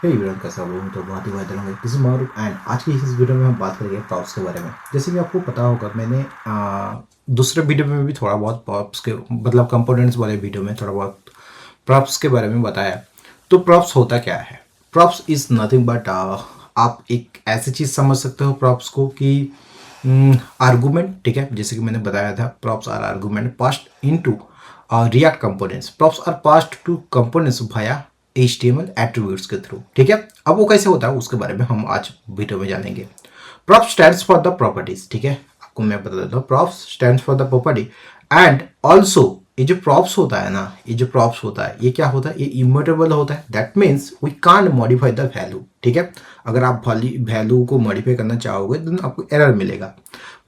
Hey everyone, कैसे आप लोग? तो बहुत ही बेहतर होंगे। दिस इज मारूफ एंड आज की इस वीडियो में हम बात करेंगे प्रॉप्स के बारे में। जैसे कि आपको पता होगा, मैंने दूसरे वीडियो में भी थोड़ा बहुत प्रॉप्स के मतलब कंपोनेंट्स वाले वीडियो में थोड़ा बहुत प्रॉप्स के बारे में बताया। तो प्रॉप्स होता क्या है? प्रॉप्स इज नथिंग बट आप एक ऐसी चीज़ समझ सकते हो प्रॉप्स को कि आर्गूमेंट, ठीक है। जैसे कि मैंने बताया था, props are argument passed into React components. Props are passed to components भाया HTML एट्रीब्यूट्स के थ्रू, ठीक है। अब वो कैसे होता है उसके बारे में हम आज वीडियो में जानेंगे। Props stands for the properties, ठीक है। आपको मैं बता देता हूँ, props stands for the property and also ये जो प्रॉप्स होता है ना, ये जो प्रॉप्स होता है, ये क्या होता है? ये इम्यूटेबल होता है। That means we can't modify the value, ठीक है। अगर आप वैल्यू को मॉडिफाई करना चाहोगे तो आपको एरर मिलेगा।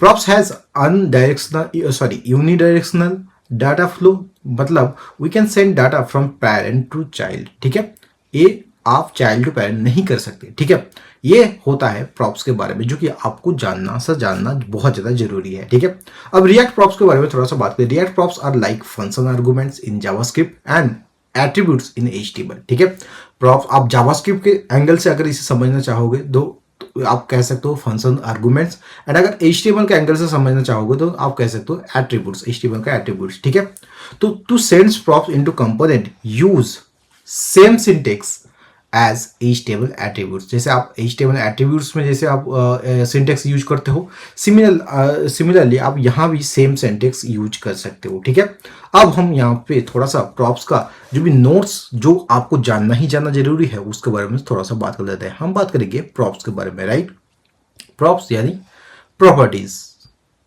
Props has undirectional sorry unidirectional data flow, मतलब we can send data from parent to child, ठीक है। ये आप चाइल्ड टू पेरेंट नहीं कर सकते, ठीक है। ये होता है प्रॉप्स के बारे में, जो कि आपको जानना बहुत ज्यादा जरूरी है, ठीक है। अब रिएक्ट प्रॉप्स के बारे में थोड़ा सा बात करें। React props are like function arguments in JavaScript and attributes in HTML, ठीक है। प्रॉप्स आप जावास्क्रिप्ट के एंगल से अगर इसे समझना चाहोगे तो आप कह सकते हो फंक्शन आर्गुमेंट्स, एंड अगर HTML के एंगल से समझना चाहोगे तो आप कह सकते हो एट्रीब्यूट्स, HTML का एट्रीब्यूट्स, ठीक है। तो to send props into component use same syntax as HTML attributes. जैसे आप HTML एट्रीब्यूट्स में जैसे आप सिंटेक्स यूज करते हो, सिमिलरली आप यहाँ भी सेम सिंटेक्स यूज कर सकते हो, ठीक है। अब हम यहाँ पे थोड़ा सा प्रॉप्स का जो भी नोट्स जो आपको जानना जरूरी है उसके बारे में थोड़ा सा बात कर लेते हैं। हम बात करेंगे प्रॉप्स के बारे में, राइट। प्रॉप्स यानी प्रॉपर्टीज,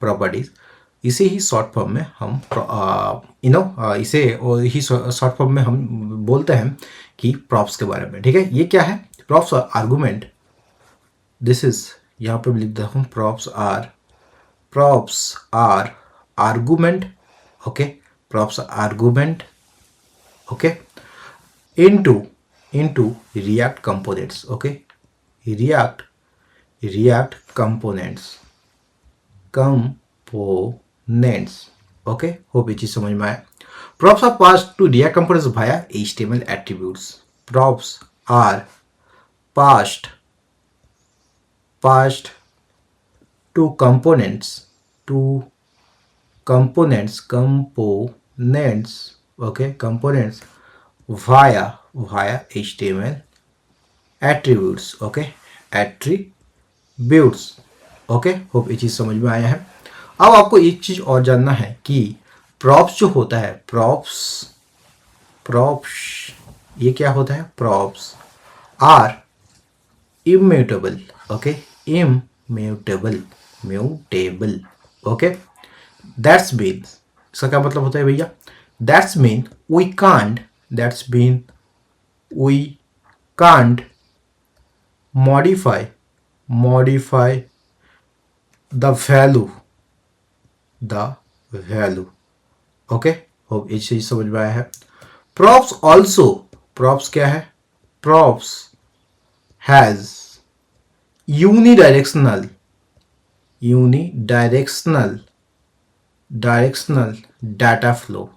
प्रॉपर्टीज इसे ही शॉर्ट फॉर्म में हम इसे ही शॉर्ट फॉर्म में हम बोलते हैं कि प्रॉप्स के बारे में, ठीक है। ये क्या है? प्रॉप्स और आर्गुमेंट, दिस इज, यहाँ पे लिख देता हूँ, props are argument, okay. Props argument, okay, into into React components, okay. React components, okay. Hope ये चीज समझ में आए। Props are passed to React components via HTML attributes. Props are passed to components, okay, components via HTML attributes, okay, attributes, okay. Hope ये चीज समझ में आया है। अब आपको एक चीज और जानना है कि प्रॉप्स जो होता है, प्रॉप्स ये क्या होता है? Props are immutable, okay, mutable, okay. That's mean, इसका क्या मतलब होता है भैया? That's mean we can't modify the value, okay. Hope ये चीज समझ में आया है। प्रॉप्स ऑल्सो, प्रॉप्स क्या है? Props has unidirectional data flow,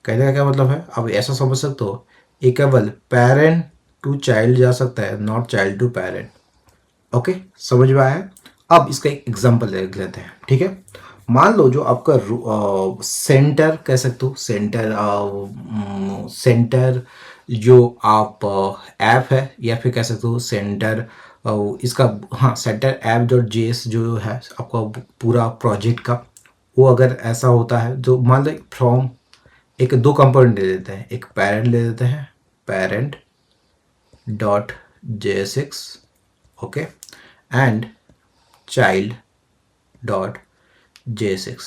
कहने का क्या मतलब है? अब ऐसा समझ सकते हो, ये केवल पेरेंट टू चाइल्ड जा सकता है, not child to parent, okay. समझ में आया है। अब इसका एक एग्जांपल देख लेते हैं, ठीक है। मान लो जो आपका सेंटर कह सकते हो, सेंटर जो आप ऐप है, या फिर कह सकते हो सेंटर इसका, हाँ, सेंटर ऐप डॉट JS जो है आपका पूरा प्रोजेक्ट का, वो अगर ऐसा होता है तो मान लो फ्रॉम एक दो कंपोनेंट ले लेते हैं, एक पेरेंट ले लेते हैं, parent dot JSX, okay, and child dot JSX,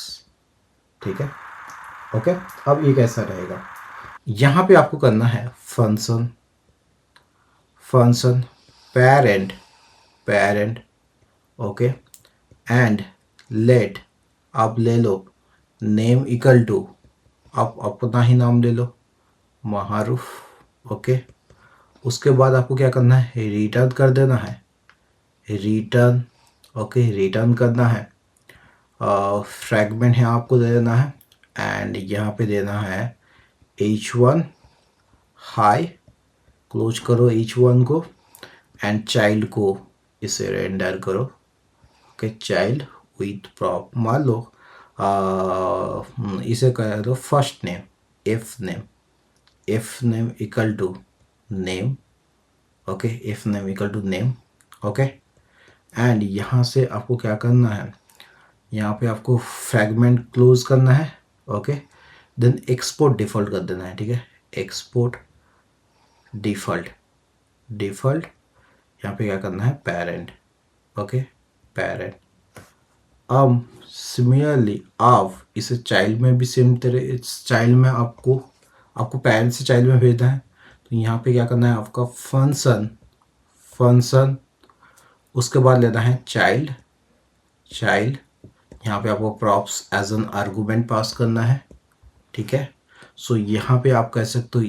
ठीक है, ओके। अब ये कैसा रहेगा? यहाँ पे आपको करना है function parent, okay, and let, आप ले लो नेम इक्वल टू, आप अपना ही नाम ले लो, महारूफ, ओके। उसके बाद आपको क्या करना है? रिटर्न कर देना है, रिटर्न, ओके, रिटर्न करना है। फ्रैगमेंट है आपको दे देना है, एंड यहाँ पे देना है H1 हाई क्लोज करो H1 को एंड चाइल्ड को इसे रेंडर करो। ओके, चाइल्ड विथ प्रॉप मान लो इसे कर दो first name F name equal to name. Okay, F name equal to name. Okay, and यहाँ से आपको क्या करना है, यहाँ पे आपको फ्रैगमेंट क्लोज करना है। ओके, देन एक्सपोर्ट डिफ़ॉल्ट कर देना है। ठीक है, एक्सपोर्ट डिफ़ॉल्ट यहाँ पे क्या करना है, पेरेंट। Okay, parent. अब सिमिलरली आप इसे चाइल्ड में भी सेम तरह चाइल्ड में आपको पेरेंट से चाइल्ड में भेजना है, तो यहाँ पे क्या करना है, आपका फंक्शन उसके बाद लेना है चाइल्ड। यहाँ पे आपको प्रॉप्स एज एन आर्गुमेंट पास करना है। ठीक है, सो यहाँ पे आप कह सकते हो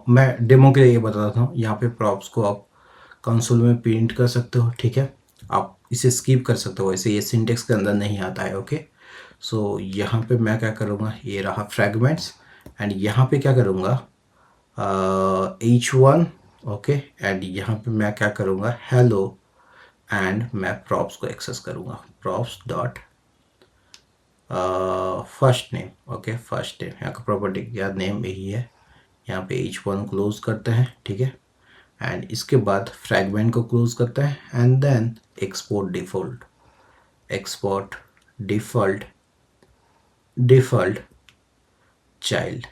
मैं डेमो के लिए ये बताता हूँ, यहाँ पे प्रॉप्स को आप कंसोल में प्रिंट कर सकते हो। ठीक है, आप इसे स्किप कर सकते हो, ऐसे ये सिंटेक्स के अंदर नहीं आता है। ओके, सो यहाँ पे मैं क्या करूँगा, ये रहा फ्रैगमेंट्स एंड यहाँ पे क्या करूँगा H1। ओके, एंड यहाँ पे मैं क्या करूँगा, हेलो, एंड मैं प्रॉप्स को एक्सेस करूँगा, props dot first name. Okay, first name यहाँ का प्रॉपर्टी क्या नेम यही है, यहाँ पे H1 क्लोज करते हैं। ठीक है, एंड इसके बाद फ्रैगमेंट को क्लोज करते हैं and then export default child.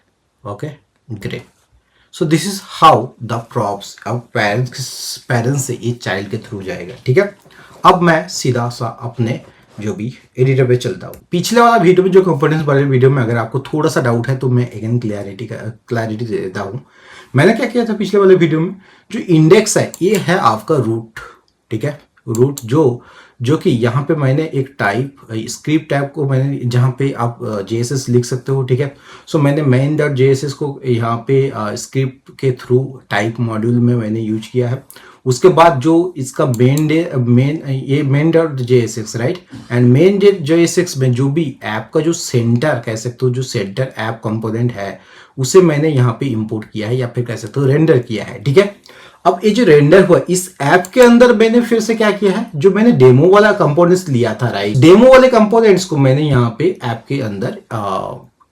Okay, great. So this is how the props अब पेरेंट्स से ये चाइल्ड के थ्रू जाएगा। ठीक है, अब मैं सीधा सा अपने जो भी एडिटर पे चलता हूँ। पिछले वाला वीडियो में जो कंपोनेंट्स वाले वीडियो में अगर आपको थोड़ा सा डाउट है तो मैं अगेन क्लैरिटी दे देता हूँ। मैंने क्या किया था पिछले वाले वीडियो में, जो इंडेक्स है ये है आपका रूट। ठीक है, रूट जो कि यहाँ पे मैंने एक टाइप स्क्रिप्ट टाइप को मैंने जहाँ पे आप JSS लिख सकते हो। ठीक है, सो मैंने main.jss को यहाँ पे स्क्रिप्ट के थ्रू टाइप मॉड्यूल में मैंने यूज किया है। उसके बाद जो इसका main.jsx राइट, एंड main.jsx में जो भी ऐप का जो सेंटर कह सकते हो, जो सेंटर ऐप कंपोनेंट है उसे मैंने यहाँ पे इंपोर्ट किया है या फिर कह सकते हो रेंडर किया है। ठीक है, अब ये जो रेंडर हुआ इस ऐप के अंदर मैंने फिर से क्या किया है, जो मैंने डेमो वाला कंपोनेंट्स लिया था राइट, डेमो वाले कंपोनेंट्स को मैंने यहाँ पे ऐप के अंदर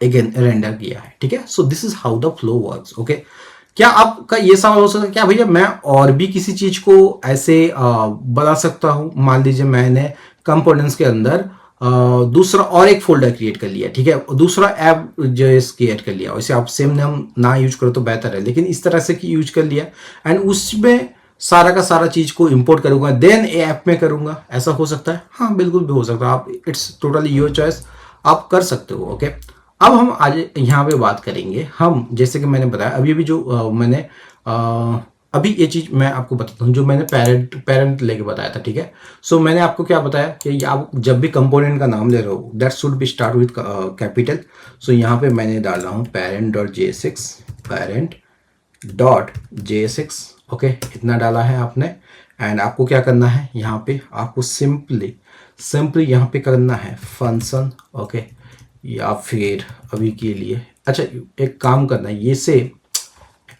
अगेन रेंडर किया है। ठीक है, सो this is how the flow works. Okay, क्या आपका ये सवाल हो सकता है क्या भैया मैं और भी किसी चीज को ऐसे बना सकता हूं, मान लीजिए मैंने कंपोनेंट्स के अंदर दूसरा और एक फोल्डर क्रिएट कर लिया। ठीक है, दूसरा ऐप जो क्रिएट कर लिया, वैसे आप सेम नाम ना यूज करो तो बेहतर है, लेकिन इस तरह से यूज कर लिया एंड उसमें सारा का सारा चीज को इंपोर्ट करूंगा देन ऐप में करूंगा, ऐसा हो सकता है। हाँ बिल्कुल भी हो सकता है, आप इट्स टोटली योर चॉइस, आप कर सकते हो। ओके, अब हम आज यहाँ पे बात करेंगे, हम जैसे कि मैंने बताया अभी जो मैंने अभी ये चीज मैं आपको बताता हूँ जो मैंने पेरेंट लेके बताया था। ठीक है, सो मैंने आपको क्या बताया कि आप जब भी कंपोनेंट का नाम ले रहे हो that should be start with capital. So यहाँ पे मैंने डाल रहा हूँ parent.jsx। ओके, इतना डाला है आपने एंड आपको क्या करना है, यहाँ पे आपको सिंपली यहाँ पे करना है फंक्शन। ओके, या फिर अभी के लिए अच्छा एक काम करना है, ये से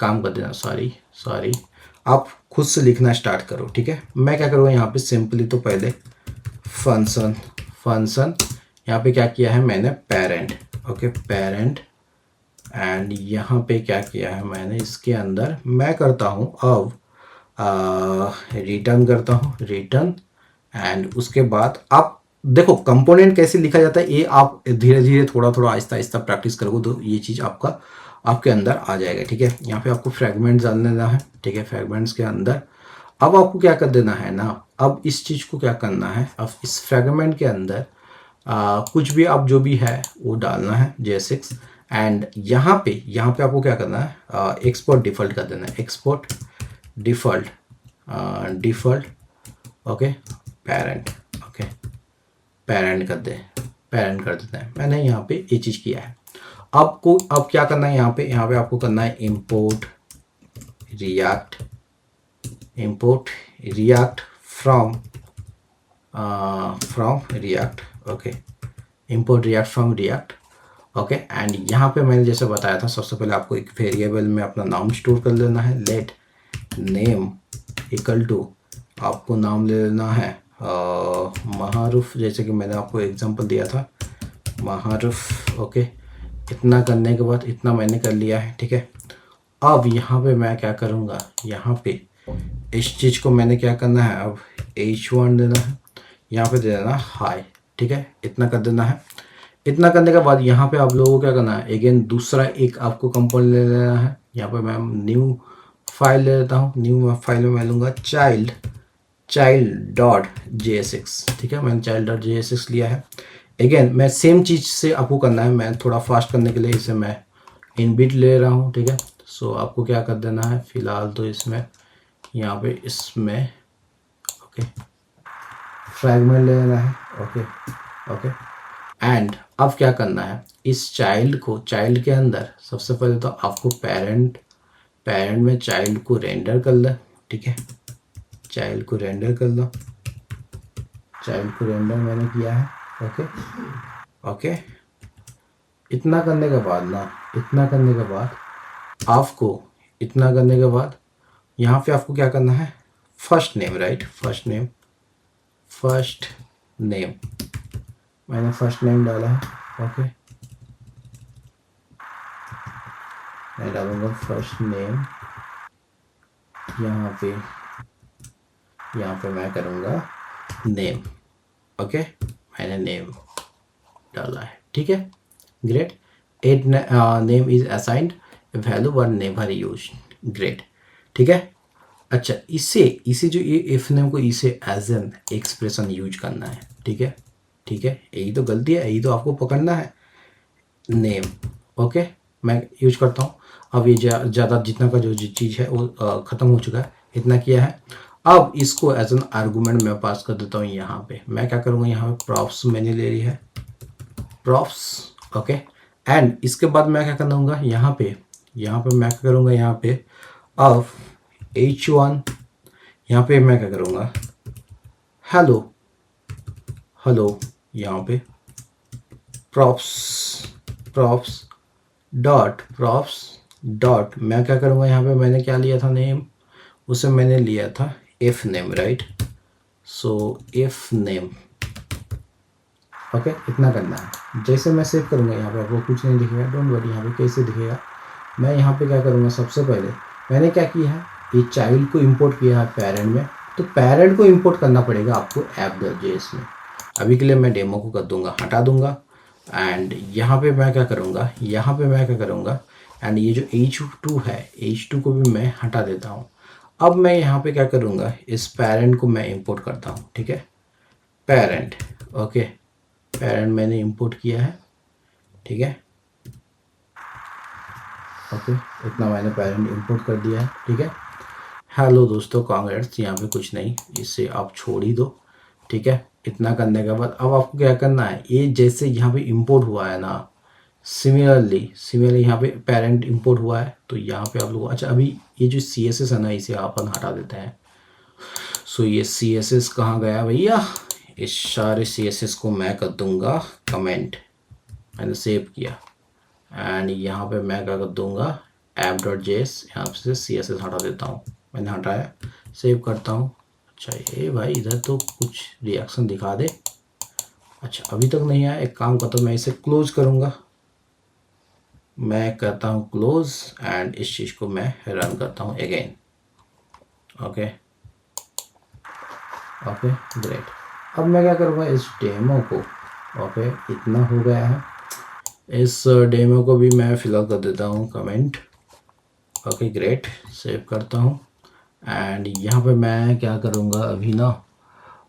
काम कर देना, सॉरी आप खुद से लिखना स्टार्ट करो। ठीक है, मैं क्या करूँगा यहाँ पे सिंपली तो पहले फंक्शन यहाँ पे क्या किया है मैंने पेरेंट। ओके, पेरेंट एंड यहाँ पे क्या किया है मैंने, इसके अंदर मैं करता हूँ अब रिटर्न करता हूँ रिटर्न एंड उसके बाद आप देखो कंपोनेंट कैसे लिखा जाता है, ये आप धीरे धीरे थोड़ा आहिस्ता आहिस्ता प्रैक्टिस करोगे तो ये चीज़ आपके अंदर आ जाएगा। ठीक है, यहाँ पे आपको फ्रैगमेंट्स डाल देना है। ठीक है, फ्रैगमेंट्स के अंदर अब आपको क्या कर देना है ना, अब इस चीज़ को क्या करना है, अब इस फ्रैगमेंट के अंदर कुछ भी आप जो भी है वो डालना है JSX एंड यहाँ पे आपको क्या करना है, एक्सपोर्ट डिफ़ॉल्ट कर देना है, export default okay parent. Okay, parent कर देते हैं, मैंने यहाँ पे ये चीज़ किया है। आपको अब क्या करना है, यहाँ पे आपको करना है import react from react. Okay, import react from react okay. And यहाँ पे मैंने जैसे बताया था, सबसे पहले आपको एक वेरिएबल में अपना नाम स्टोर कर लेना है। लेट नेम इक्वल टू, आपको नाम ले लेना है महारूफ, जैसे कि मैंने आपको एग्जांपल दिया था महारूफ। ओके, इतना करने के बाद, इतना मैंने कर लिया है, ठीक है। अब यहाँ पे मैं क्या करूँगा, यहाँ पे इस चीज़ को मैंने क्या करना है, अब h1 देना है, यहाँ पे दे देना हाई, ठीक है। इतना कर देना है। इतना करने के बाद यहाँ पे आप लोगों को क्या करना है, अगेन दूसरा एक आपको कंपोनेंट ले लेना है। यहाँ पे मैं न्यू फाइल ले लेता हूँ। न्यू फाइल में मैं लूँगा चाइल्ड डॉट JSX, ठीक है। मैंने चाइल्ड डॉट JSX लिया है। अगेन मैं सेम चीज़ से आपको करना है, मैं थोड़ा फास्ट करने के लिए इसे मैं इनबिट ले रहा हूँ, ठीक है। सो आपको क्या कर देना है, फिलहाल तो इसमें यहाँ पे इसमें ओके फ्रैगमेंट ले लेना है। Okay okay. एंड अब क्या करना है, इस चाइल्ड को, चाइल्ड के अंदर सबसे पहले तो आपको पेरेंट में चाइल्ड को रेंडर कर ले, ठीक है। चाइल्ड को रेंडर कर लो। चाइल्ड को रेंडर मैंने किया है। Okay okay. इतना करने के बाद ना, इतना करने के बाद आपको, इतना करने के बाद यहाँ पे आपको क्या करना है, first name, right, first name मैंने फर्स्ट नेम डाला है। ओके, मैं डालूंगा फर्स्ट नेम। यहाँ पे मैं करूँगा नेम। ओके, मैंने नेम डाला है, ठीक है। Great. At name is assigned value were never use. Great, ठीक है। अच्छा, इसे जो ये इफ नेम को इसे एज एन एक्सप्रेशन यूज करना है, ठीक है, ठीक है। यही तो गलती है, यही तो आपको पकड़ना है, नेम। ओके, मैं यूज करता हूँ। अब ये ज़्यादा जितना का जो चीज़ है वो ख़त्म हो चुका है, इतना किया है। अब इसको एज एन आर्गूमेंट मैं पास कर देता हूँ। यहाँ पे मैं क्या करूँगा, यहाँ पे प्रॉप्स मैंने ले ली है, प्रॉप्स। ओके, एंड इसके बाद मैं क्या करूँगा, यहाँ पे मैं क्या करूँगा, यहाँ पे अब h1, यहाँ पे मैं क्या करूँगा, हेलो, यहाँ पे प्रॉप्स डॉट मैं क्या करूँगा, यहाँ पे मैंने क्या लिया था नेम, उसे मैंने लिया था if name, right. So if name. Okay, इतना करना है। जैसे मैं सेव करूँगा, यहाँ पे आपको कुछ नहीं दिखेगा, डोंट वरी। यहाँ पे कैसे दिखेगा, मैं यहाँ पे क्या करूँगा, सबसे पहले मैंने क्या किया है, ये चाइल्ड को इंपोर्ट किया है पेरेंट में, तो पेरेंट को इंपोर्ट करना पड़ेगा आपको app.js में। अभी के लिए मैं डेमो को कर दूंगा, हटा दूंगा। एंड यहाँ पे मैं क्या करूँगा, एंड ये जो h2 है, h2 को भी मैं हटा देता हूँ। अब मैं यहाँ पे क्या करूँगा, इस पेरेंट को मैं इंपोर्ट करता हूँ, ठीक है। पेरेंट, ओके, पेरेंट मैंने इंपोर्ट किया है, ठीक है। ओके, इतना मैंने पेरेंट इंपोर्ट कर दिया है, ठीक है। हेलो दोस्तों, कांग्रेट्स। यहाँ पे कुछ नहीं, इससे आप छोड़ ही दो, ठीक है। इतना करने के बाद अब आपको क्या करना है, ये जैसे यहाँ पे इंपोर्ट हुआ है ना, सिमिलरली यहाँ पे पेरेंट इंपोर्ट हुआ है, तो यहाँ पे आप लोग, अच्छा अभी ये जो CSS है ना, इसे अपन हटा देते हैं। सो ये CSS कहाँ गया भैया, इस सारे CSS को मैं कर दूंगा कमेंट। मैंने सेव किया एंड यहाँ पे मैं क्या कर दूंगा, app.js, यहाँ से CSS हटा देता हूँ। मैंने हटाया, सेव करता हूँ। अच्छा ये भाई इधर तो कुछ रिएक्शन दिखा दे। अच्छा अभी तक नहीं आया, एक काम करता हूँ, मैं इसे क्लोज करूँगा। मैं करता हूँ क्लोज एंड इस चीज़ को मैं रन करता हूँ अगेन। Okay okay, great. अब मैं क्या करूँगा, इस डेमो को, ओके इतना हो गया है, इस डेमो को भी मैं फिलहाल कर देता हूँ कमेंट। ओके ग्रेट, सेव करता हूँ। एंड यहाँ पे मैं क्या करूँगा,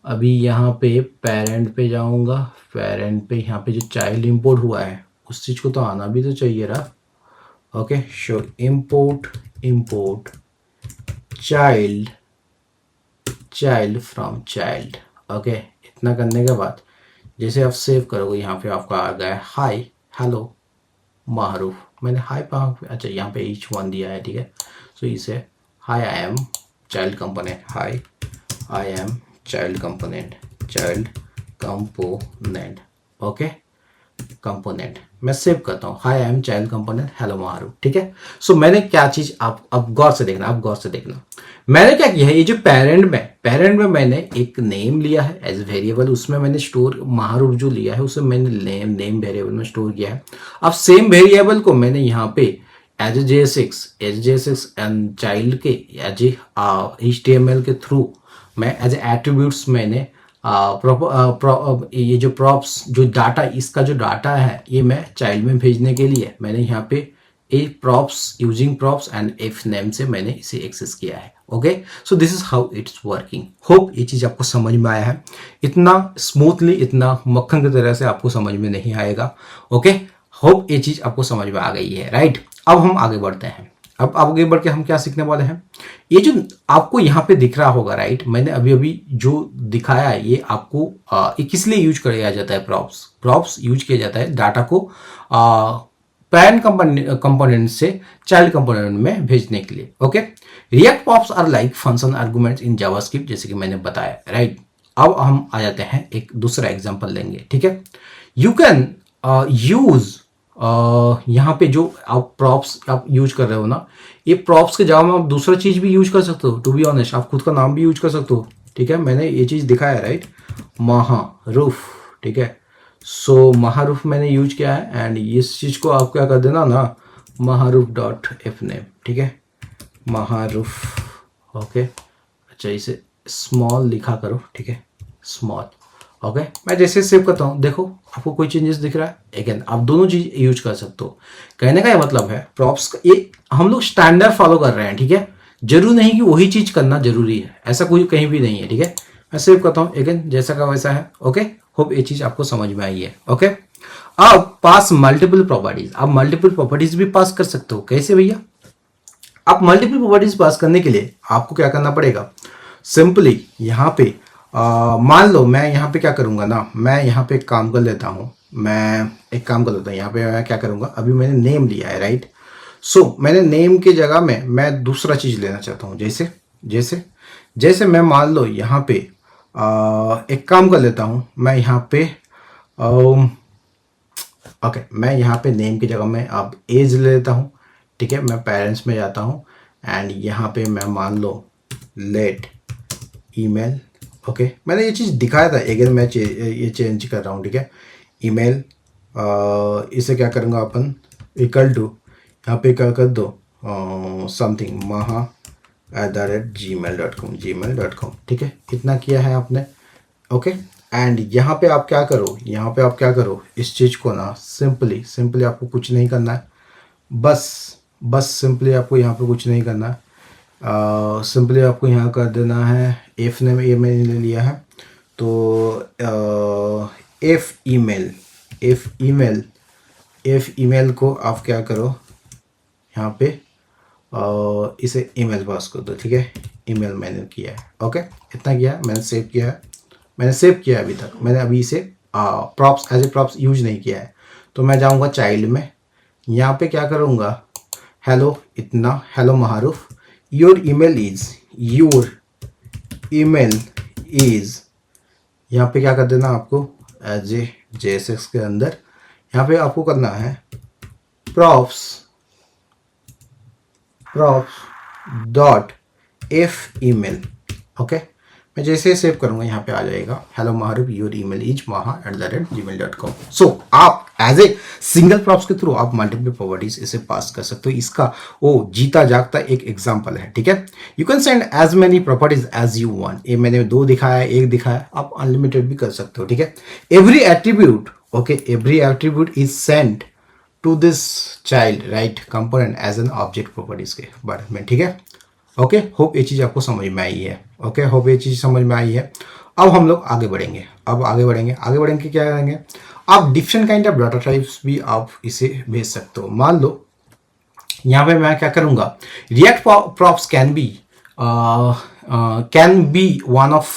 अभी यहाँ पे पेरेंट पे जाऊँगा। पेरेंट पे यहाँ पे जो चाइल्ड इंपोर्ट हुआ है उस चीज़ को तो आना भी तो चाहिए रहा। Okay, show import child from child. Okay, इतना करने के बाद जैसे आप सेव करोगे, यहाँ पे आपका आ गया हाय हेलो मारूफ। मैंने हाई अच्छा यहाँ पे h1 दिया है, ठीक है। सो इसे hi I am child component, hi I am child component. Okay, component मैं सेव करता हूँ, hi I am child component hello Maharu, ठीक है। सो मैंने क्या चीज, आप अब गौर से देखना, आप गौर से देखना, मैंने क्या किया है, ये जो पेरेंट में मैंने एक नेम लिया है एज वेरिएबल, उसमें मैंने स्टोर महारू जो लिया है उसे मैंने नेम वेरिएबल में स्टोर किया है। अब सेम वेरिएबल को मैंने यहाँ पे as J S X and child के एज HTML के थ्रू मैं एज एट्रीब्यूट्स मैंने ये जो प्रॉप्स जो डाटा, इसका जो डाटा है ये मैं चाइल्ड में भेजने के लिए मैंने यहाँ पे a props using props and F name से मैंने इसे एक्सेस किया है। Okay, so this is how it's working. Hope ये चीज आपको समझ में आया है। इतना स्मूथली, इतना मक्खन की तरह से आपको समझ में नहीं आएगा। ओके, होप ये चीज आपको समझ में आ गई है, राइट। अब हम आगे बढ़ते हैं। अब आगे बढ़ के हम क्या सीखने वाले हैं, ये जो आपको यहाँ पे दिख रहा होगा, राइट, मैंने अभी अभी जो दिखाया है ये आपको ये किस लिए यूज किया जाता है, प्रॉप्स यूज किया जाता है डाटा को पैरेंट कंपोनेंट से चाइल्ड कंपोनेंट में भेजने के लिए। Okay, React props are like function arguments in JavaScript, जैसे कि मैंने बताया, राइट। अब हम आ जाते हैं, एक दूसरा एग्जांपल लेंगे, ठीक है। यू कैन यूज यहाँ पे जो आप प्रॉप्स आप यूज कर रहे हो ना, ये प्रॉप्स के जगह में आप दूसरा चीज भी यूज कर सकते हो। टू बी ऑनेस्ट, आप खुद का नाम भी यूज कर सकते हो, ठीक है। मैंने ये चीज दिखाया, राइट, महारूफ, ठीक है। सो महारूफ मैंने यूज किया है एंड इस चीज को आप क्या कर देना ना, महारूफ डॉट एफ नेम, ठीक है, महारूफ। ओके, अच्छा इसे स्मॉल लिखा करो, ठीक है, स्मॉल। ओके, मैं जैसे सेव करता हूँ, देखो आपको कोई चेंजेस दिख रहा है। अगेन आप दोनों चीज यूज कर सकते हो। कहने का ये मतलब है प्रॉप्स का, ये हम लोग स्टैंडर्ड फॉलो कर रहे हैं, ठीक है। जरूर नहीं कि वही चीज करना जरूरी है, ऐसा कोई कहीं भी नहीं है, ठीक है। मैं सेव करता हूँ, अगेन जैसा का वैसा है। ओके, होप ये चीज आपको समझ में आई है। ओके, अब पास मल्टीपल प्रॉपर्टीज, आप मल्टीपल प्रॉपर्टीज भी पास कर सकते हो। कैसे भैया? आप मल्टीपल प्रॉपर्टीज पास करने के लिए आपको क्या करना पड़ेगा, सिंपली यहाँ पे मान लो मैं यहाँ पे क्या करूँगा ना, मैं यहाँ पे एक काम कर लेता हूँ, मैं एक काम कर लेता हूँ यहाँ पे। मैं क्या करूँगा, अभी मैंने नेम लिया है, राइट। सो मैंने नेम की जगह में मैं दूसरा चीज़ लेना चाहता हूँ। जैसे जैसे जैसे मैं मान लो यहाँ पे एक काम कर लेता हूँ, मैं यहाँ पे ओके, मैं यहाँ पे नेम की जगह में अब एज ले लेता हूँ, ठीक है। मैं पेरेंट्स में जाता हूँ एंड यहाँ पे मैं मान लो लेट ईमेल। ओके, मैंने ये चीज़ दिखाया था, अगर मैं ये चेंज कर रहा हूँ, ठीक है। ईमेल इसे क्या करूँगा अपन, इक्वल टू यहाँ पे क्या कर दो समथिंग maha@gmail.com, ठीक है। इतना किया है आपने। ओके, एंड यहाँ पे आप क्या करो, यहाँ पे आप क्या करो, इस चीज़ को ना सिंपली आपको कुछ नहीं करना है, बस सिंपली आपको यहाँ पे कुछ नहीं करना है। सिंपली आपको यहाँ कर देना है एफ नेम, ये मैंने ले लिया है, तो एफ ईमेल को आप क्या करो, यहाँ पे इसे ईमेल पास कर दो, ठीक है। ईमेल मैंने किया है। ओके, इतना किया है, मैंने सेव किया है, अभी तक मैंने अभी इसे props as a props use नहीं किया है। तो मैं जाऊँगा चाइल्ड में, यहाँ पे क्या करूँगा, हेलो, इतना hello Maharuf, your email is यहाँ पे क्या कर देना आपको, एज ए JSX के अंदर यहाँ पे आपको करना है props dot F email. Okay, मैं जैसे सेव करूंगा यहाँ पे आ जाएगा hello Maharuf, your email is maha@gmail.com। So आप एज ए सिंगल प्रॉप्स के थ्रू आप मल्टीपल प्रॉपर्टीज इसे पास कर सकते हो। इसका वो जीता जागता एक एग्जांपल है, ठीक है। You can send as many properties as you want. ये मैंने 2 दिखाया, 1 दिखाया, आप अनलिमिटेड भी कर सकते हो, ठीक है। Every attribute is sent to this child, right, component as an object properties के बारे में, ठीक है। ओके, होप ये चीज़ आपको समझ में आई है। ओके, होप ये चीज़ समझ में आई है। अब हम लोग आगे बढ़ेंगे, आगे बढ़ेंगे क्या करेंगे, आप different kind of data types भी आप इसे भेज सकते हो। मान लो यहाँ पे मैं क्या करूँगा, react props can be one of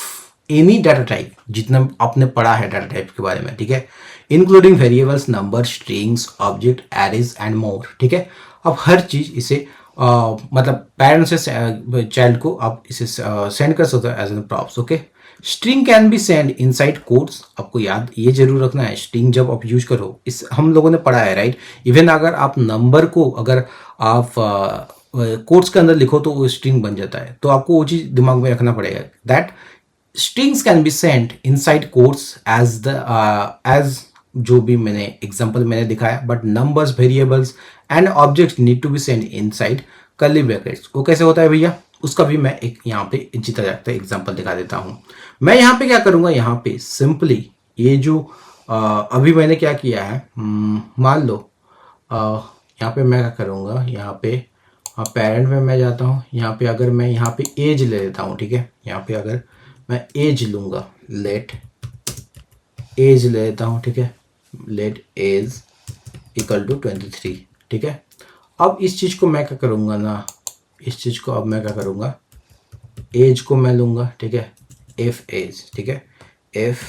any data type, जितना आपने पढ़ा है डाटा टाइप के बारे में, ठीक है, including variables, number, strings, object, arrays and more, ठीक है। अब हर चीज़ इसे मतलब पेरेंट्स से चाइल्ड को आप इसे सेंड कर सकते हो as an props. Okay, string can be send inside quotes. आपको याद ये जरूर रखना है, स्ट्रिंग जब आप यूज करो, इस हम लोगों ने पढ़ा है राइट। इवन अगर आप नंबर को अगर आप कोट्स के अंदर लिखो तो वो स्ट्रिंग बन जाता है। तो आपको वो चीज दिमाग में रखना पड़ेगा that strings can be sent inside quotes as the as जो भी मैंने एग्जांपल मैंने दिखाया, but numbers variables and objects need to be sent inside curly brackets. वो कैसे होता है भैया, उसका भी मैं एक यहाँ पे जीता जागता एग्जांपल दिखा देता हूँ। मैं यहाँ पे क्या करूँगा, यहाँ पे सिंपली ये जो अभी मैंने क्या किया है, मान लो यहाँ पे मैं क्या करूँगा, यहाँ पे पेरेंट में मैं जाता हूँ, यहाँ पे अगर मैं यहाँ पे एज ले लेता हूँ, ठीक है। यहाँ पे अगर मैं एज लूँगा, लेट एज ले लेता हूँ, ठीक है। लेट एज इक्वल टू 23, ठीक है। अब इस चीज़ को मैं क्या करूँगा ना, इस चीज़ को अब मैं क्या करूँगा, एज को मैं लूँगा, ठीक है। एफ एज, ठीक है। एफ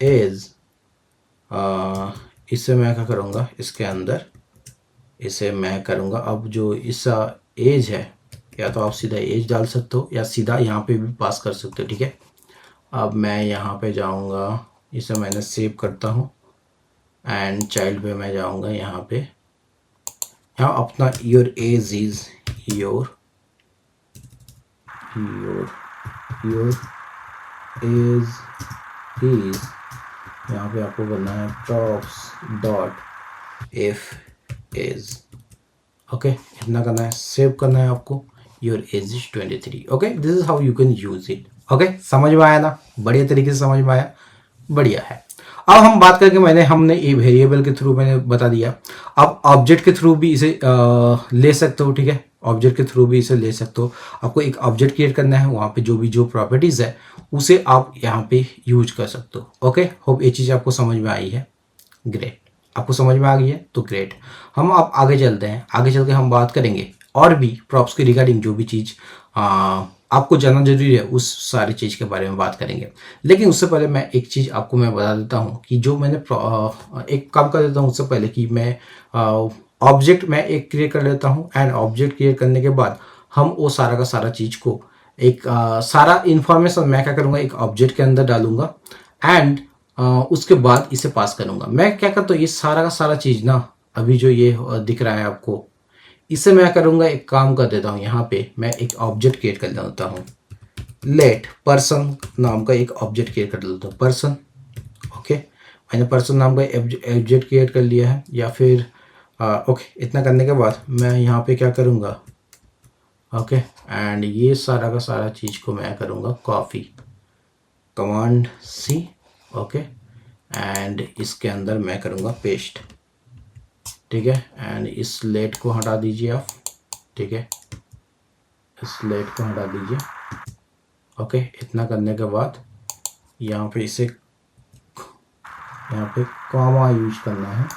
एज इससे मैं क्या करूँगा, इसके अंदर इसे मैं करूँगा, अब जो इस एज है, या तो आप सीधा एज डाल सकते हो या सीधा यहाँ पे भी पास कर सकते हो, ठीक है। अब मैं यहाँ पे जाऊँगा, इसे मैंने सेव करता हूँ एंड चाइल्ड पे मैं जाऊँगा, यहाँ पे यहाँ अपना your age is your age is, यहाँ पे आपको करना है props dot F age, okay. इतना करना है, सेव करना है आपको, your age is 23, okay. This is how you can use it, okay. समझ में आया ना, बढ़िया तरीके से समझ में आया, बढ़िया है। अब हम बात करके हमने ये वेरिएबल के थ्रू मैंने बता दिया। अब ऑब्जेक्ट के थ्रू भी इसे ले सकते हो, ठीक है। ऑब्जेक्ट के थ्रू भी इसे ले सकते हो। आपको एक ऑब्जेक्ट क्रिएट करना है, वहाँ पे जो प्रॉपर्टीज है उसे आप यहाँ पे यूज कर सकते हो, ओके। होप ये चीज़ आपको समझ में आई है, ग्रेट। आपको समझ में आ गई है तो ग्रेट। हम अब आगे चलते हैं, आगे चल के हम बात करेंगे और भी प्रॉप्स के रिगार्डिंग जो भी चीज़ आपको जानना जरूरी है, उस सारी चीज़ के बारे में बात करेंगे। लेकिन उससे पहले मैं एक चीज़ आपको मैं बता देता हूँ कि जो मैंने एक काम कर देता हूँ उससे पहले कि मैं ऑब्जेक्ट मैं एक क्रिएट कर लेता हूँ एंड ऑब्जेक्ट क्रिएट करने के बाद हम वो सारा का सारा चीज़ को एक सारा इन्फॉर्मेशन मैं क्या करूँगा, एक ऑब्जेक्ट के अंदर डालूंगा एंड उसके बाद इसे पास करूँगा। मैं क्या करता हूँ, ये सारा का सारा चीज़ ना, अभी जो ये दिख रहा है आपको, इसे मैं करूँगा, एक काम कर देता हूँ, यहाँ पे मैं एक ऑब्जेक्ट क्रिएट कर लेता हूँ। लेट पर्सन नाम का एक ऑब्जेक्ट क्रिएट कर लेता हूँ, पर्सन, ओके। मैंने पर्सन नाम का ऑब्जेक्ट क्रिएट कर लिया है, या फिर ओके। इतना करने के बाद मैं यहाँ पे क्या करूँगा, ओके, एंड ये सारा का सारा चीज़ को मैं करूँगा copy, command C, okay, and इसके अंदर मैं करूँगा पेस्ट, ठीक है। एंड इस लेट को हटा दीजिए आप, ठीक है, इस लेट को हटा दीजिए, ओके। इतना करने के बाद यहाँ पे इसे यहाँ पे कॉमा यूज करना है,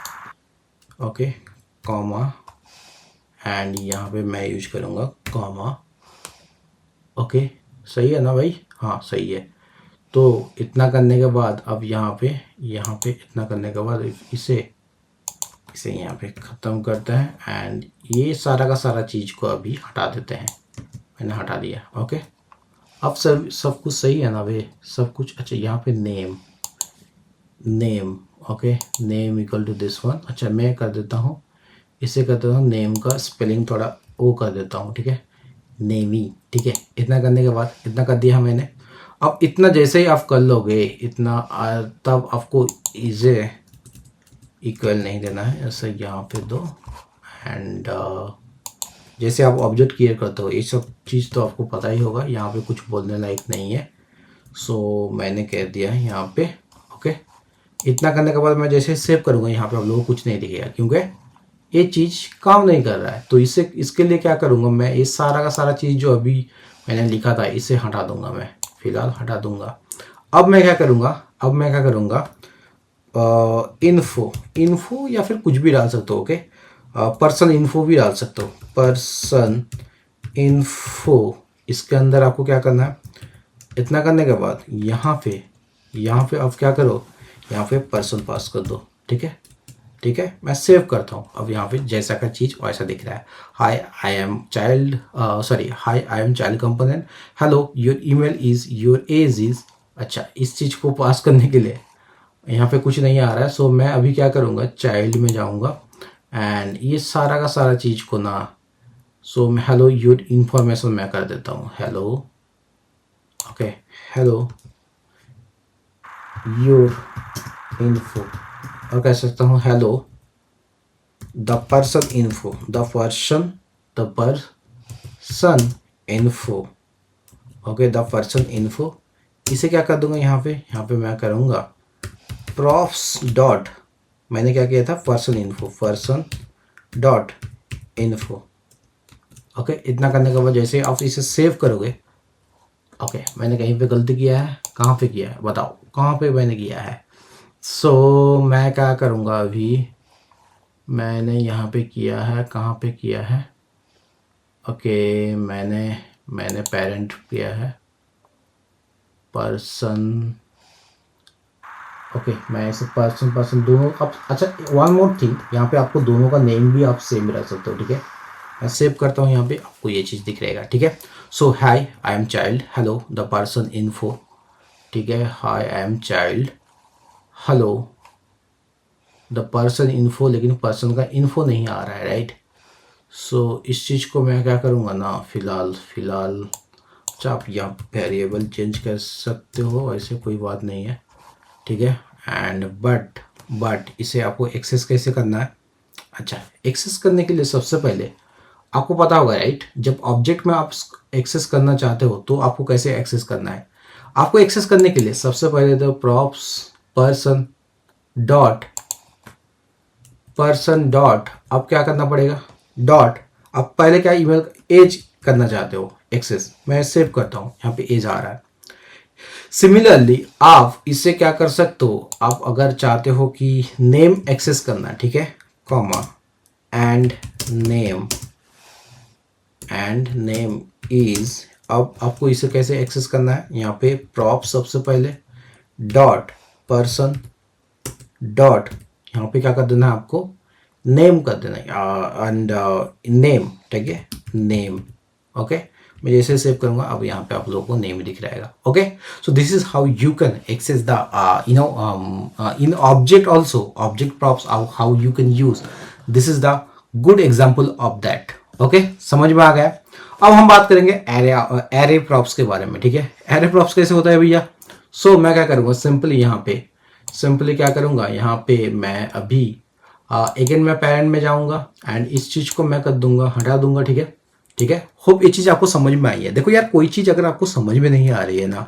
ओके, कॉमा, एंड यहाँ पे मैं यूज करूँगा कॉमा, ओके। सही है ना भाई, हाँ सही है। तो इतना करने के बाद अब यहाँ पे इतना करने के बाद इसे यहाँ पे ख़त्म करते हैं एंड ये सारा का सारा चीज़ को अभी हटा देते हैं। मैंने हटा दिया, ओके। अब सब कुछ सही है ना भाई, सब कुछ अच्छा। यहाँ पे name, okay, name equal to this one. अच्छा, मैं कर देता हूँ, इसे कर देता हूँ नेम का स्पेलिंग थोड़ा ओ कर देता हूँ, ठीक है, नेमी, ठीक है। इतना करने के बाद इतना कर दिया मैंने। अब इतना जैसे ही आप कर लोगे इतना, तब आपको इसे इक्वल नहीं देना है, ऐसा यहाँ पे दो एंड जैसे आप ऑब्जेक्ट क्रिएट करते हो, ये सब चीज़ तो आपको पता ही होगा, यहाँ पे कुछ बोलने लायक नहीं है। सो मैंने कह दिया है यहाँ पे, ओके। इतना करने के बाद मैं जैसे सेव करूँगा, यहाँ पे आप लोगों को कुछ नहीं दिखेगा क्योंकि ये चीज़ काम नहीं कर रहा है। तो इसके लिए क्या करूँगा, मैं ये सारा का सारा चीज़ जो अभी मैंने लिखा था इसे हटा दूँगा, मैं फिलहाल हटा दूँगा। अब मैं क्या करूँगा, इन्फो या फिर कुछ भी डाल सकते हो, ओके। पर्सन इन्फो भी डाल सकते हो, पर्सन इन्फो। इसके अंदर आपको क्या करना है, इतना करने के बाद यहाँ पे आप क्या करो, यहाँ पे पर्सन पास कर दो, ठीक है। मैं सेव करता हूँ। अब यहाँ पे जैसा का चीज़ वैसा दिख रहा है। Hi I am child component, hello your email is, your age is अच्छा, इस चीज़ को पास करने के लिए यहाँ पे कुछ नहीं आ रहा है, सो मैं अभी क्या करूँगा, चाइल्ड में जाऊँगा एंड ये सारा का सारा चीज़ को ना, सो मैं हेलो योर इन्फॉर्मेशन मैं कर देता हूँ, hello, okay, hello your info, और कह सकता हूँ hello the person info, the person info, okay, the person info. इसे क्या कर दूंगा, यहाँ पे मैं करूँगा प्रॉफ्स डॉट, मैंने क्या किया था, पर्सन डॉट इन्फो, ओके। इतना करने के बाद जैसे आप इसे सेव करोगे, ओके, मैंने कहीं पे गलती किया है, कहाँ पे किया है बताओ, कहाँ पे मैंने किया है। सो मैं क्या करूँगा अभी, मैंने यहाँ पे किया है, कहाँ पे किया है, ओके, मैंने पेरेंट किया है, पर्सन, ओके, मैं इसे पर्सन दोनों अब, अच्छा वन मोर थिंग, यहाँ पे आपको दोनों का नेम भी आप सेम रख सकते हो, ठीक है। मैं सेव करता हूँ, यहाँ पे आपको ये चीज़ दिख रहेगा, ठीक है। So hi I am child, hello the person info, ठीक है, hi I am child, hello the person info, लेकिन पर्सन का इन्फो नहीं आ रहा है, राइट। सो इस चीज़ को मैं क्या करूँगा ना, फ़िलहाल अच्छा, आप यहाँ वेरिएबल चेंज कर सकते हो, ऐसे कोई बात नहीं है, ठीक है। एंड बट इसे आपको एक्सेस कैसे करना है, अच्छा, एक्सेस करने के लिए सबसे पहले आपको पता होगा, राइट, जब ऑब्जेक्ट में आप एक्सेस करना चाहते हो तो आपको कैसे एक्सेस करना है। आपको एक्सेस करने के लिए सबसे पहले तो प्रॉप्स पर्सन डॉट अब क्या करना पड़ेगा, डॉट, अब पहले क्या ईमेल एज करना चाहते हो एक्सेस, मैं सेव करता हूँ, यहाँ पे एज आ रहा है। सिमिलरली आप इससे क्या कर सकते हो, आप अगर चाहते हो कि नेम एक्सेस करना, ठीक है, कॉमा एंड नेम इज, अब आपको इसे कैसे एक्सेस करना है, यहाँ पे प्रॉप सबसे पहले डॉट पर्सन डॉट, यहाँ पे क्या कर देना है आपको, नेम कर देना है, एंड नेम, ठीक है, नेम, ओके। मैं जैसे सेव करूंगा, अब यहाँ पे आप लोगों को नेम दिख रहेगा, okay. So this is how you can access the in object also, object props, how you can use, this is the good example of that, okay, समझ में आ गया। अब हम बात करेंगे एरे प्रॉप्स के बारे में, ठीक है। एरे प्रॉप्स कैसे होता है भैया, सो मैं क्या करूँगा, सिंपली क्या करूँगा, यहाँ पे मैं अभी अगेन मैं पेरेंट में जाऊँगा एंड इस चीज़ को मैं कर दूंगा, हटा दूंगा, ठीक है, ठीक है। होप ये चीज़ आपको समझ में आई है। देखो यार, कोई चीज़ अगर आपको समझ में नहीं आ रही है ना,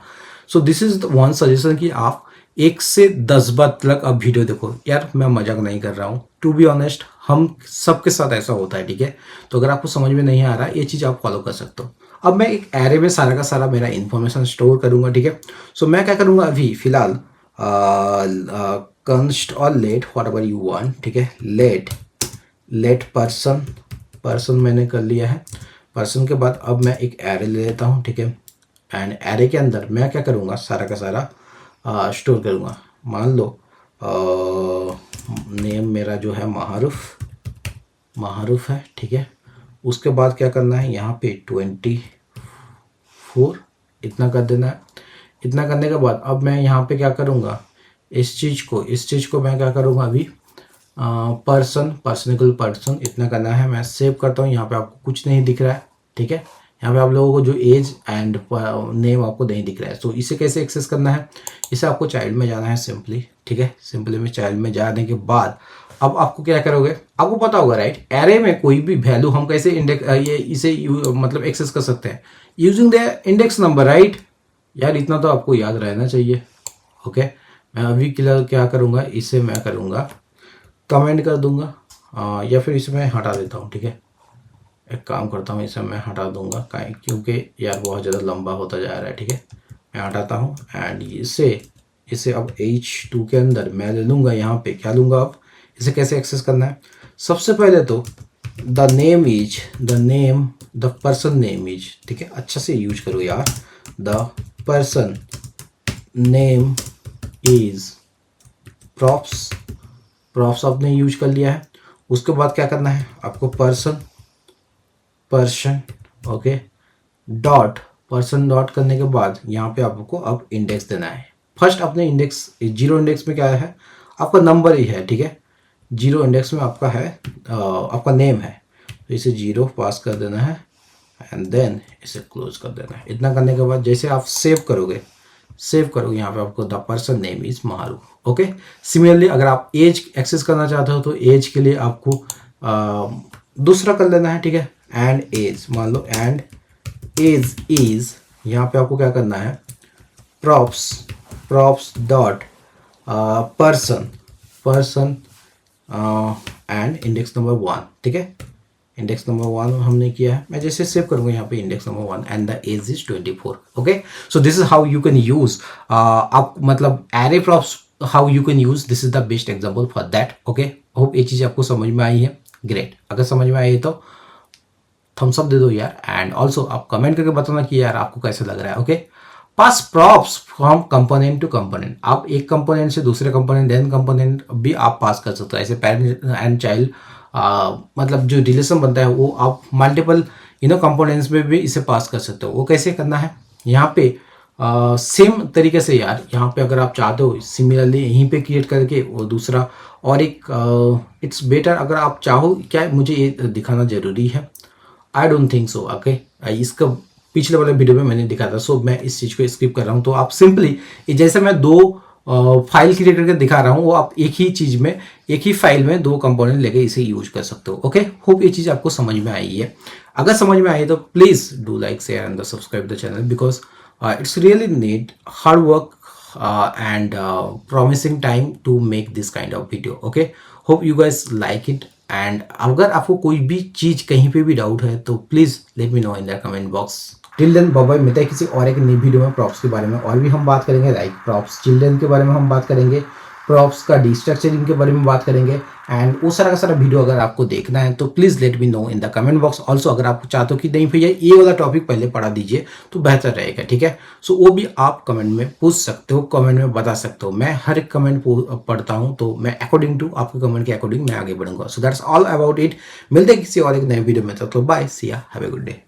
सो दिस इज वन सजेशन कि आप 1 से 10 बार तक आप वीडियो देखो। यार मैं मजाक नहीं कर रहा हूँ, टू बी ऑनेस्ट, हम सबके साथ ऐसा होता है, ठीक है। तो अगर आपको समझ में नहीं आ रहा, ये चीज़ आप फॉलो कर सकते हो। अब मैं एक एरे में सारा का सारा मेरा इन्फॉर्मेशन स्टोर करूंगा, ठीक है। सो मैं क्या करूंगा अभी फिलहाल, कंस्ट और let whatever you want, ठीक है, लेट पर्सन मैंने कर लिया है। पर्सन के बाद अब मैं एक एरे ले लेता हूँ, ठीक है, एंड एरे के अंदर मैं क्या करूँगा, सारा का सारा स्टोर करूँगा। मान लो नेम मेरा जो है माहरूफ है, ठीक है। उसके बाद क्या करना है, यहाँ पे 24 इतना कर देना है। इतना करने के बाद अब मैं यहाँ पे क्या करूँगा, इस चीज़ को मैं क्या करूँगा अभी, पर्सन इतना करना है। मैं सेव करता हूँ, यहाँ पे आपको कुछ नहीं दिख रहा है, ठीक है। यहाँ पे आप लोगों को जो एज एंड नेम आपको नहीं दिख रहा है। तो इसे कैसे एक्सेस करना है, इसे आपको चाइल्ड में जाना है सिंपली, ठीक है। सिंपली में चाइल्ड में जाने के बाद अब आपको क्या करोगे, आपको पता होगा, राइट, एरे में कोई भी वैल्यू हम कैसे मतलब एक्सेस कर सकते हैं, using the index number, right. यार इतना तो आपको याद रहना चाहिए, ओके। मैं अभी क्या करूँगा, इसे मैं करूँगा कमेंट कर दूंगा, या फिर इसे मैं हटा देता हूँ, ठीक है। एक काम करता हूँ, इसे मैं हटा दूंगा क्योंकि यार बहुत ज़्यादा लंबा होता जा रहा है, ठीक है। मैं हटाता हूँ एंड इसे अब H2 के अंदर मैं ले लूँगा। यहाँ पे क्या लूँगा, अब इसे कैसे एक्सेस करना है, सबसे पहले तो द पर्सन नेम इज, ठीक है, अच्छा से यूज करो यार, the person name is props आपने यूज कर लिया है। उसके बाद क्या करना है आपको, person okay dot person dot करने के बाद यहाँ पे आपको अब इंडेक्स देना है। फर्स्ट अपने इंडेक्स, जीरो इंडेक्स में क्या है, आपका नंबर ही है, ठीक है। जीरो इंडेक्स में आपका है आपका नेम है, तो इसे जीरो पास कर देना है एंड देन इसे क्लोज कर देना है। इतना करने के बाद जैसे आप सेव करोगे यहाँ पे आपको द पर्सन नेम इज मारू। ओके, सिमिलरली अगर आप एज एक्सेस करना चाहते हो तो एज के लिए आपको दूसरा कर लेना है, ठीक है। एंड एज मान लो, एंड एज इज, यहाँ पे आपको क्या करना है, props dot person and index number 1, ठीक है। इंडेक्स नंबर 1 हमने किया है। मैं जैसे सेव करूंगा यहाँ पे index number 1 and the age is 24। Okay, so this is how you can use, आप मतलब array props how you can use, this is the best example for that. Okay, hope ये चीज़ आपको समझ में आई है। ग्रेट, अगर समझ में आई तो थम्स अप दे दो यार, एंड ऑल्सो आप कमेंट करके बताना कि यार आपको कैसे लग रहा है। Okay, pass props from component to component, आप एक कंपोनेंट से दूसरे कंपोनेंट देन कंपोनेंट भी आप पास कर सकते हो। ऐसे पेरेंट एंड चाइल्ड मतलब जो रिलेशन बनता है वो आप मल्टीपल कंपोनेंट्स में भी इसे पास कर सकते हो। वो कैसे करना है, यहाँ पे सेम तरीके से यार, यहाँ पे अगर आप चाहते हो सिमिलरली यहीं पे क्रिएट करके वो दूसरा, और एक इट्स बेटर अगर आप चाहो, क्या मुझे ये दिखाना जरूरी है, I don't think so. Okay, इसका पिछले वाले वीडियो में मैंने दिखाया था, सो मैं इस चीज़ को स्किप कर रहा हूँ। तो आप सिंपली जैसे मैं दो फाइल क्रिएट करके दिखा रहा हूँ, वो आप एक ही चीज़ में, एक ही फाइल में दो कंपोनेंट लेके इसे यूज कर सकते हो। ओके, होप ये चीज़ आपको समझ में आई है। अगर समझ में आई तो please do like, share and subscribe the channel, because it's really need hard work and promising time to make this kind of video. Okay, hope you guys like it, and अगर आपको कोई भी चीज कहीं पे भी डाउट है तो please let me know in the comment box. Till then bye bye, मिलते हैं किसी और एक नई वीडियो में प्रॉप्स के बारे में, और भी हम बात करेंगे, लाइक प्रॉप्स चिल्ड्रन के बारे में हम बात करेंगे, प्रॉप्स का डिस्ट्रक्चरिंग के बारे में बात करेंगे, एंड वो सारा का सारा वीडियो अगर आपको देखना है तो please let me know in the comment box. Also अगर आप चाहते हो कि नहीं भैया ये वाला टॉपिक पहले पढ़ा दीजिए तो बेहतर रहेगा, ठीक है। सो वो भी आप कमेंट में पूछ सकते हो, कमेंट में बता सकते हो। मैं हर एक कमेंट पढ़ता हूँ, तो मैं अकॉर्डिंग टू आपके कमेंट के अकॉर्डिंग मैं आगे बढ़ूंगा। So that's all about it. मिलते हैं किसी और एक नए वीडियो में, तो बाय, सी या, हैव ए गुड डे।